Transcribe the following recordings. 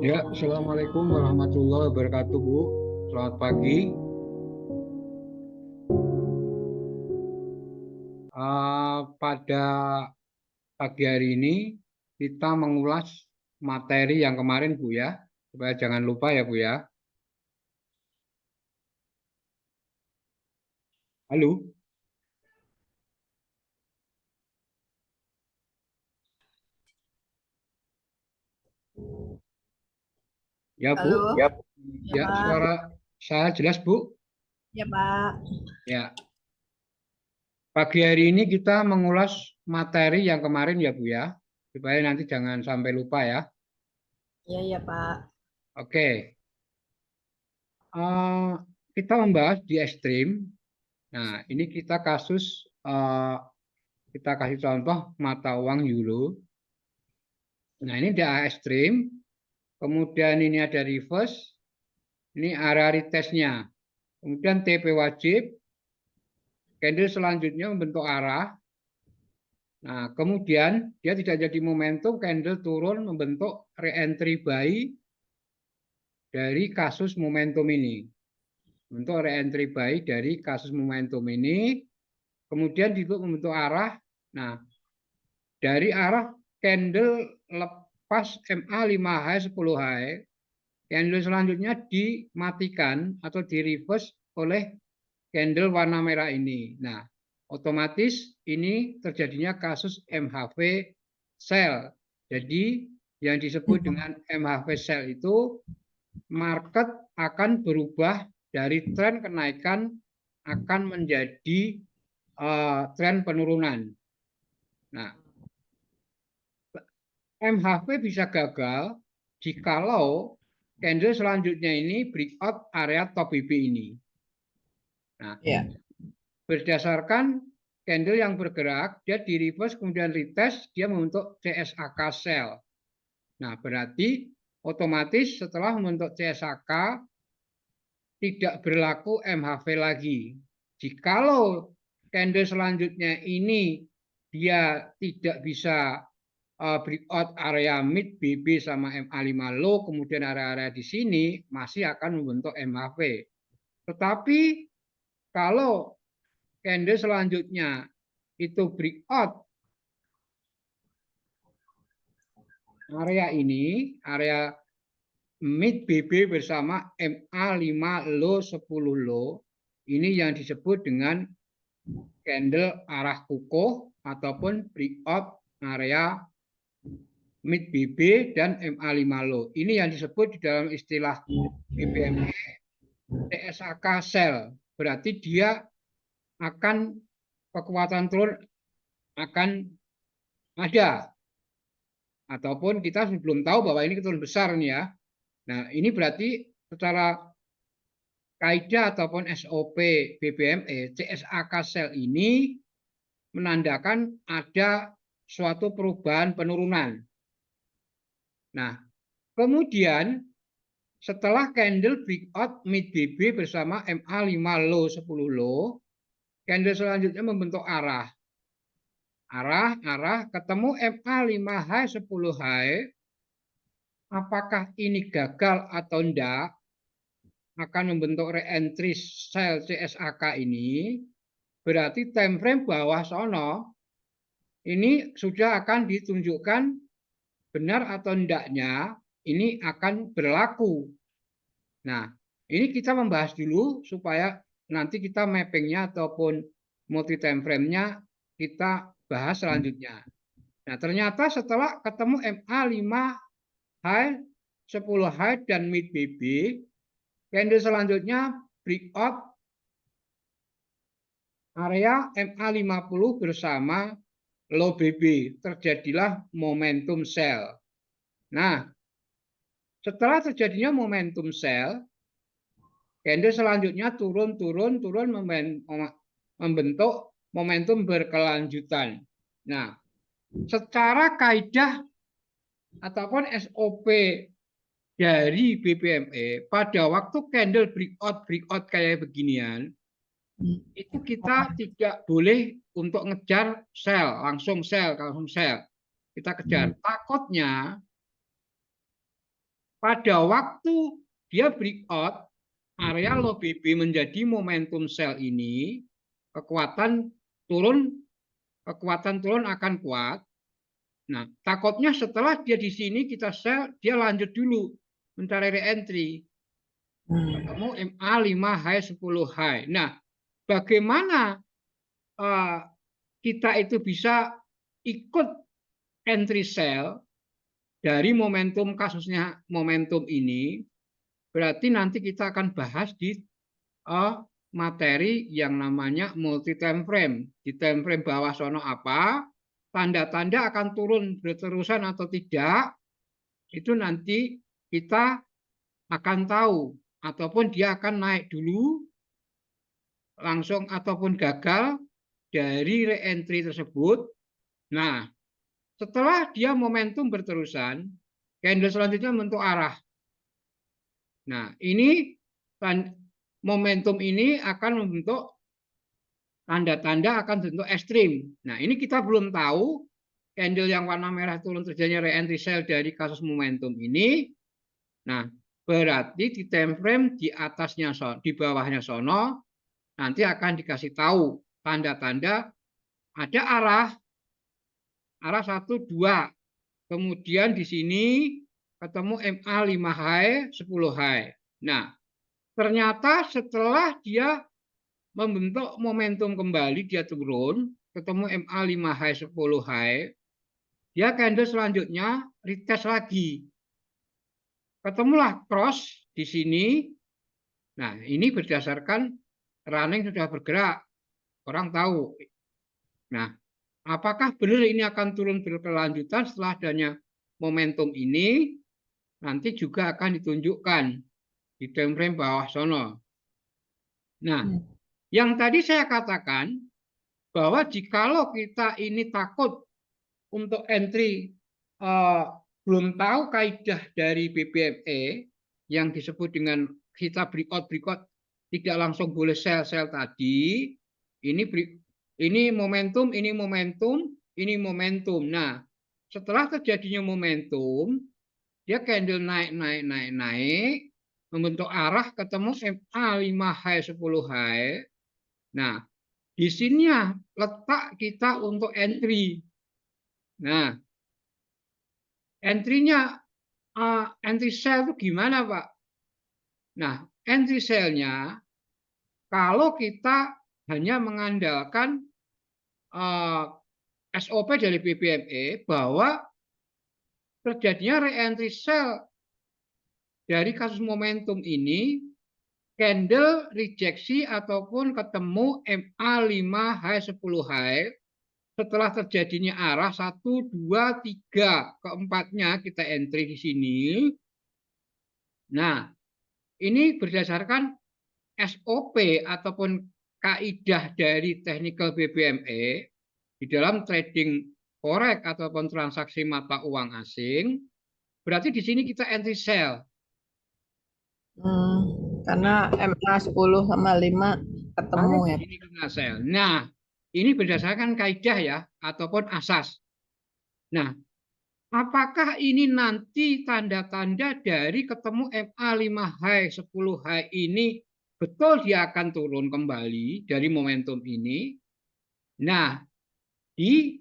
Ya, Assalamualaikum warahmatullahi wabarakatuh, Bu. Selamat pagi. Pada pagi hari ini kita mengulas materi yang kemarin, Bu ya, supaya jangan lupa ya, Bu ya. Halo, ya Bu. Halo, Ya, ya ya, Pak, suara saya jelas, Bu. ya Pak. Ya, pagi hari ini kita mengulas materi yang kemarin ya, Bu ya, supaya nanti jangan sampai lupa ya. Ya Pak. Oke, eh, kita membahas di ekstrim. Nah, ini kita kasus kita kasih contoh mata uang euro. Nah, ini ada ekstrim, kemudian ini ada reverse, ini area retestnya. Kemudian TP wajib, candle selanjutnya membentuk arah. Nah, kemudian dia tidak jadi momentum, candle turun membentuk re-entry buy dari kasus momentum ini. Bentuk re-entry buy dari kasus momentum ini, kemudian membentuk arah. Nah, dari arah candle lepas MA 5 high 10 high, candle selanjutnya dimatikan atau di reverse oleh candle warna merah ini. Nah, otomatis ini terjadinya kasus MHV sell. Jadi yang disebut dengan MHV sell itu market akan berubah dari tren kenaikan akan menjadi tren penurunan. Nah, MHV bisa gagal jikalau candle selanjutnya ini breakout area top BB ini. Nah, Ya. berdasarkan candle yang bergerak, dia di reverse kemudian retest, dia membentuk CSAK sell. Nah, berarti otomatis setelah membentuk CSAK tidak berlaku MHV lagi. Jikalau candle selanjutnya ini dia tidak bisa breakout area mid BB sama MA5 low, kemudian area-area di sini masih akan membentuk MHV. Tetapi kalau candle selanjutnya itu breakout area ini, area mid BB bersama MA5 low 10 low, ini yang disebut dengan candle arah kukuh ataupun breakout area mid BB dan MA5 low. Ini yang disebut di dalam istilah BBME CSAK sell. Berarti dia akan kekuatan turun akan ada. Ataupun kita belum tahu bahwa ini turun besar nih ya. Nah, ini berarti secara kaidah ataupun SOP BBME CSAK sell ini menandakan ada suatu perubahan penurunan. Nah, kemudian setelah candle breakout mid BB bersama MA5 low 10 low, candle selanjutnya membentuk arah. Arah ketemu MA5 high 10 high. Apakah ini gagal atau enggak? Akan membentuk re-entry sell CSAK ini. Berarti time frame bawah sono ini sudah akan ditunjukkan benar atau enggaknya ini akan berlaku. Nah, ini kita membahas dulu supaya nanti kita mappingnya ataupun multi time frame-nya kita bahas selanjutnya. Nah, ternyata setelah ketemu MA5 high, 10 high dan mid BB, candle selanjutnya breakout area MA50 bersama low BB, terjadilah momentum sell. Nah, setelah terjadinya momentum sell, candle selanjutnya turun membentuk momentum berkelanjutan. Nah, secara kaidah ataupun SOP dari BBME pada waktu candle breakout kayak beginian, itu kita tidak boleh untuk ngejar sell, langsung sell. Kita kejar. Takutnya pada waktu dia breakout, area low BB menjadi momentum sell ini, kekuatan turun akan kuat. Nah, takutnya setelah dia di sini kita sell, dia lanjut dulu mencari re-entry. Ketemu MA 5 high 10 high. Nah, bagaimana kita itu bisa ikut entry sell dari kasusnya momentum ini? Berarti nanti kita akan bahas di materi yang namanya multi time frame. Di time frame bawah sono apa? Tanda-tanda akan turun berterusan atau tidak, itu nanti kita akan tahu, ataupun dia akan naik dulu langsung ataupun gagal dari re-entry tersebut. Nah, setelah dia momentum berterusan, candle selanjutnya membentuk arah. Nah, ini momentum ini akan membentuk tanda-tanda akan bentuk ekstrim. Nah, ini kita belum tahu candle yang warna merah turun terjadinya re-entry sell dari kasus momentum ini. Nah, berarti di time frame di atasnya, di bawahnya sono, nanti akan dikasih tahu tanda-tanda ada arah 1, 2. Kemudian di sini ketemu MA 5 high, 10 high. Nah, ternyata setelah dia membentuk momentum kembali, dia turun, ketemu MA 5 high, 10 high, dia candle selanjutnya retest lagi. Ketemulah cross di sini. Nah, ini berdasarkan running sudah bergerak. Orang tahu. Nah, apakah benar ini akan turun berkelanjutan setelah adanya momentum ini? Nanti juga akan ditunjukkan di time frame bawah sono. Nah, yang tadi saya katakan bahwa jikalau kita ini takut untuk entry, belum tahu kaidah dari BBME yang disebut dengan kita breakout tidak langsung boleh sell tadi. Ini momentum, ini momentum, ini momentum. Nah, setelah terjadinya momentum, dia candle naik, membentuk arah ketemu MA 5 high 10 high. Nah, di sini letak kita untuk entry. Nah, entry-nya entry sell itu gimana, Pak? Nah, entry sell-nya kalau kita hanya mengandalkan SOP dari BBME bahwa terjadinya re-entry sell dari kasus momentum ini candle rejeksi ataupun ketemu MA 5 high 10 high setelah terjadinya arah 1, 2, 3, keempatnya kita entry di sini. Nah, ini berdasarkan SOP ataupun kaidah dari technical BBME di dalam trading forex ataupun transaksi mata uang asing. Berarti di sini kita entry sell. Karena MA 10 sama 5 ketemu ya. Ini kena sell. Nah, ini berdasarkan kaidah ya ataupun asas. Nah, apakah ini nanti tanda-tanda dari ketemu MA 5 high 10 high ini betul dia akan turun kembali dari momentum ini? Nah, di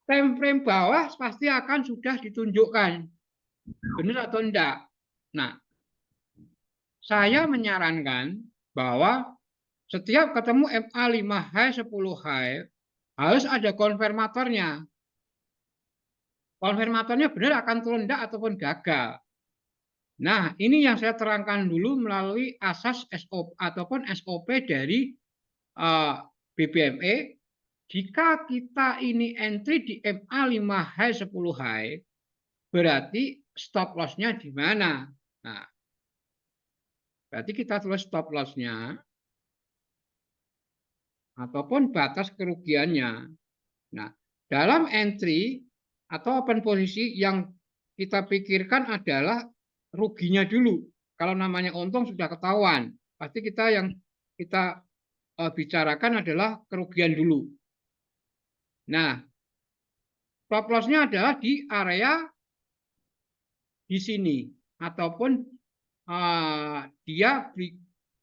time frame bawah pasti akan sudah ditunjukkan. Benar atau enggak? Nah, saya menyarankan bahwa setiap ketemu MA 5 high 10 high harus ada konfirmatornya. Konfirmatornya benar akan turun enggak ataupun gagal. Nah, ini yang saya terangkan dulu melalui asas SOP ataupun SOP dari BBME. Jika kita ini entry di MA 5 high 10 high, berarti stop loss-nya di mana? Nah, berarti kita tulis stop loss-nya ataupun batas kerugiannya. Nah, dalam entry atau open posisi yang kita pikirkan adalah ruginya dulu. Kalau namanya untung sudah ketahuan. Pasti yang kita bicarakan adalah kerugian dulu. Nah, stop loss-nya adalah di area di sini ataupun dia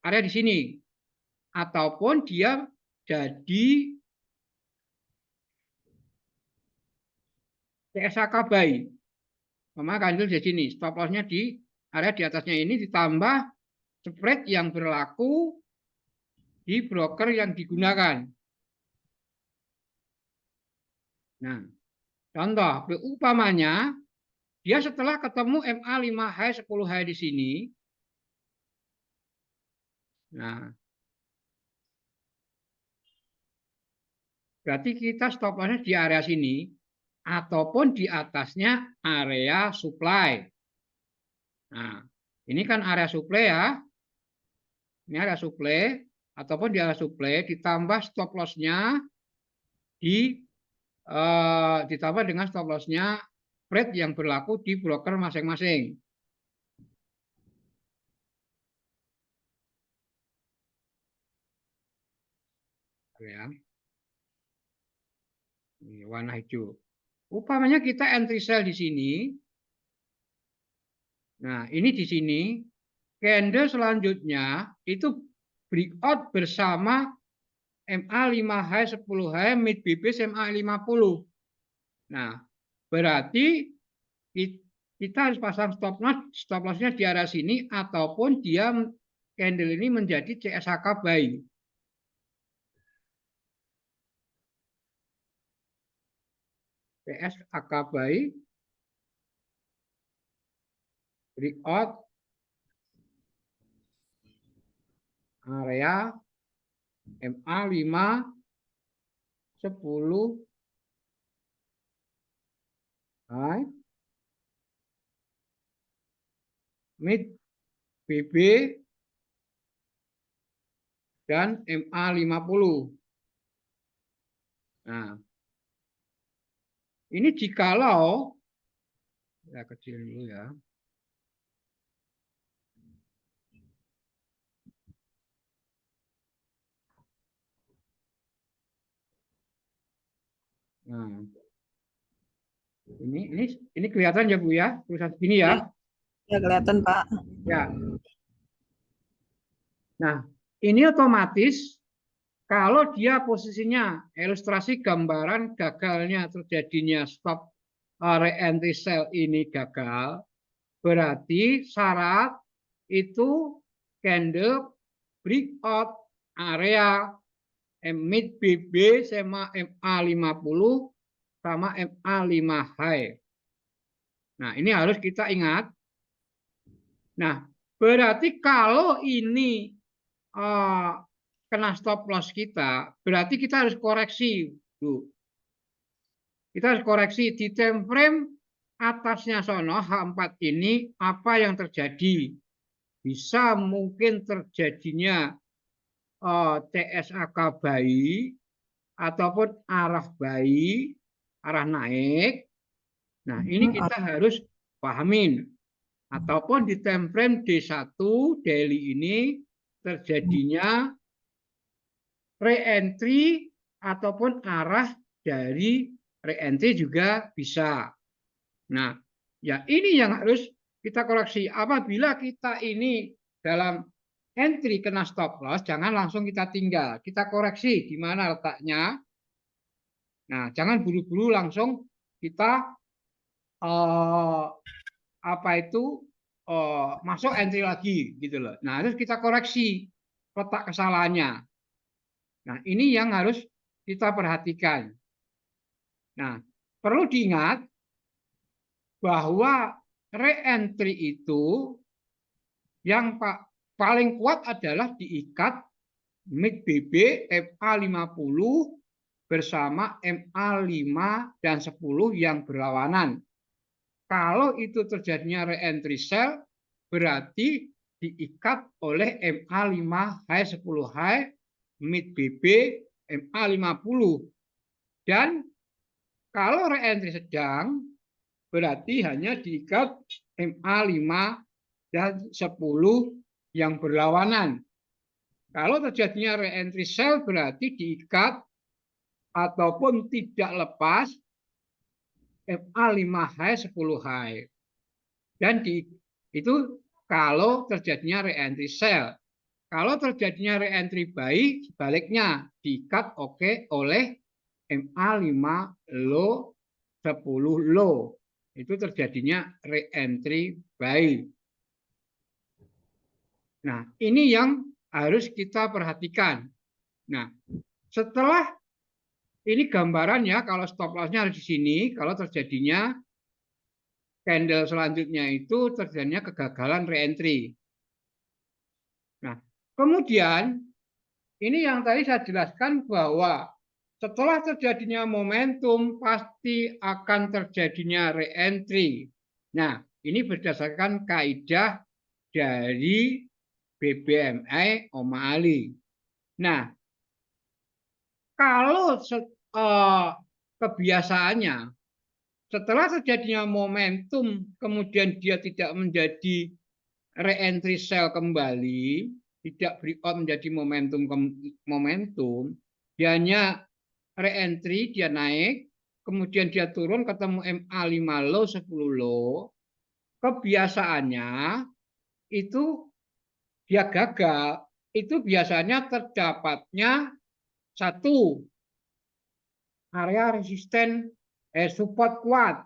area di sini, ataupun dia jadi CSHK buy. Candle di sini, stop loss-nya di area di atasnya ini ditambah spread yang berlaku di broker yang digunakan. Nah, contoh, umpamanya dia setelah ketemu MA 5 high 10 high di sini. Nah, berarti kita stop loss-nya di area sini ataupun di atasnya area supply. Nah, ini kan area supply ya. Ini area supply ataupun di area supply ditambah stop loss-nya ditambah dengan stop loss-nya spread yang berlaku di broker masing-masing. Ya. Ini warna hijau. Umpamanya kita entry sell di sini. Nah, ini di sini candle selanjutnya itu breakout bersama MA 5 high 10 high mid BB MA 50. Nah, berarti kita harus pasang stop loss-nya di area sini ataupun dia candle ini menjadi CSHK buy. CSHK buy breakout area MA 5 10 high mid BB dan MA 50. Nah, ini jikalau ya kecil dulu ya. Nah, ini kelihatan ya Bu ya, tulisan segini ya. Ya kelihatan Pak. Ya. Nah, ini otomatis kalau dia posisinya ilustrasi gambaran gagalnya terjadinya stop re-entry sell ini gagal, berarti syarat itu candle breakout area mid BB sama MA 50 sama MA 5 high. Nah, ini harus kita ingat. Nah, berarti kalau ini kena stop loss kita, berarti kita harus koreksi, Bu. Kita harus koreksi di time frame atasnya sono H4 ini apa yang terjadi. Bisa mungkin terjadinya CSHK buy ataupun arah buy, arah naik. Nah, ini kita harus pahamin. Ataupun di time frame D1 daily ini terjadinya re-entry ataupun arah dari re-entry juga bisa. Nah, ya ini yang harus kita koreksi. Apabila kita ini dalam entry kena stop loss, jangan langsung kita tinggal. Kita koreksi di mana letaknya. Nah, jangan buru-buru langsung kita masuk entry lagi gitu loh. Nah, harus kita koreksi letak kesalahannya. Nah, ini yang harus kita perhatikan. Nah, perlu diingat bahwa re-entry itu yang paling kuat adalah diikat mid BB MA 50 bersama MA 5 dan 10 yang berlawanan. Kalau itu terjadinya re-entry sell, berarti diikat oleh MA 5 high 10 high mid BB MA 50. Dan kalau re-entry sedang, berarti hanya diikat MA 5 dan 10 yang berlawanan. Kalau terjadinya re-entry sell, berarti diikat ataupun tidak lepas MA 5 high 10 high. Dan Itu kalau terjadinya re-entry sell. Kalau terjadinya re-entry buy, sebaliknya di-cut oleh MA5 low 10 low. Itu terjadinya re-entry buy. Nah, ini yang harus kita perhatikan. Nah, setelah ini gambaran ya, kalau stop loss-nya harus di sini, kalau terjadinya candle selanjutnya itu terjadinya kegagalan re-entry. Nah, kemudian ini yang tadi saya jelaskan bahwa setelah terjadinya momentum pasti akan terjadinya re-entry. Nah, ini berdasarkan kaidah dari BBMI O'Malley. Nah, kalau kebiasaannya setelah terjadinya momentum kemudian dia tidak menjadi re-entry sell kembali, tidak breakout menjadi momentum, dia hanya re-entry, dia naik, kemudian dia turun ketemu MA5 low 10 low, kebiasaannya itu dia gagal, itu biasanya terdapatnya satu area resisten support kuat.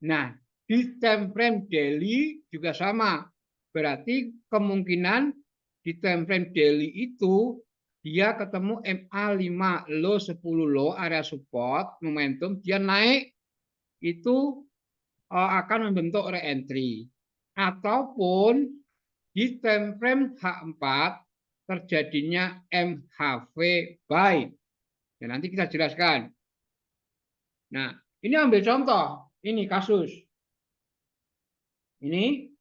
Nah, di time frame daily juga sama. Berarti kemungkinan di time frame daily itu dia ketemu MA5 low 10 low area support momentum, dia naik itu akan membentuk re-entry. Ataupun di time frame H4 terjadinya MHV buy. Ya, nanti kita jelaskan. Nah, ini ambil contoh, ini kasus. Ini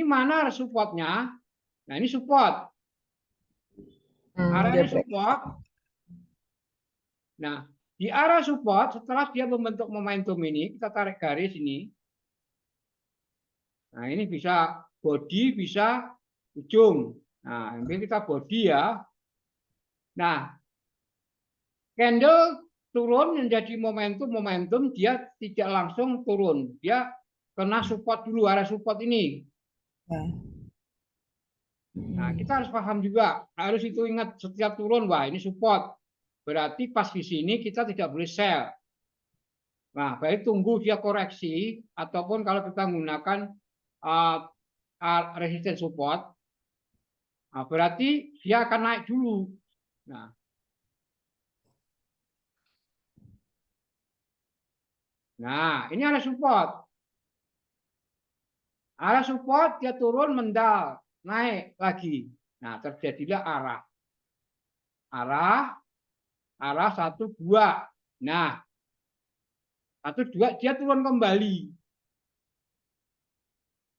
mana supportnya? Nah, ini support. Area support. Nah, di area support setelah dia membentuk momentum ini, kita tarik garis ini. Nah, ini bisa body, bisa ujung. Nah, ini kita body ya. Nah, candle turun menjadi momentum, dia tidak langsung turun. Dia kena support dulu, area support ini. Nah, kita harus paham juga, harus itu ingat setiap turun, wah ini support. Berarti pas di sini kita tidak boleh sell. Nah, baik tunggu dia koreksi, ataupun kalau kita menggunakan resistance support, nah, berarti dia akan naik dulu. Nah, ini ada support. Area support dia turun mendal, naik lagi. Nah, terjadilah arah 1 2. Nah, 1 2 dia turun kembali.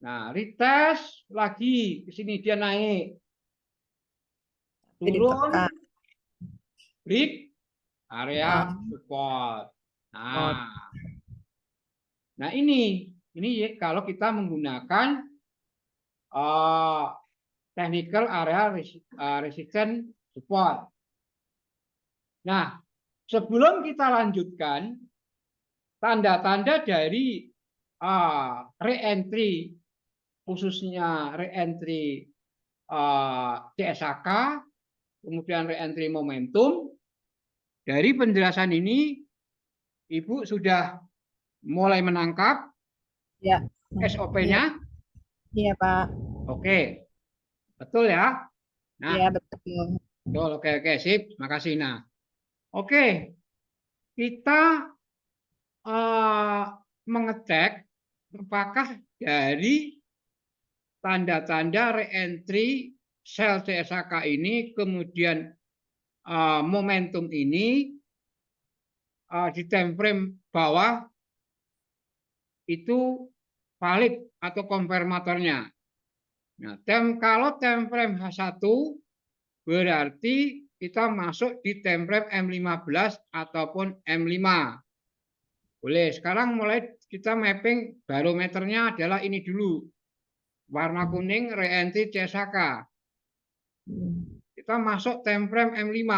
Nah, retest lagi ke sini dia naik. Turun, break area support. Nah, ini kalau kita menggunakan technical area resistance support. Nah, sebelum kita lanjutkan, tanda-tanda dari re-entry, khususnya re-entry CSHK, kemudian re-entry momentum, dari penjelasan ini Ibu sudah mulai menangkap ya SOP-nya? Iya, Pak. Oke, betul ya? Nah, Iya, betul. Oke, sip, makasih. Nah, oke, kita mengecek apakah dari tanda-tanda re-entry sel CSHK ini, kemudian momentum ini di time frame bawah itu valid atau konfirmatornya. Nah, kalau time frame H1 berarti kita masuk di time frame M15 ataupun M5. Boleh, sekarang mulai kita mapping barometernya adalah ini dulu. Warna kuning re-entry CSHK. Kita masuk time frame M5.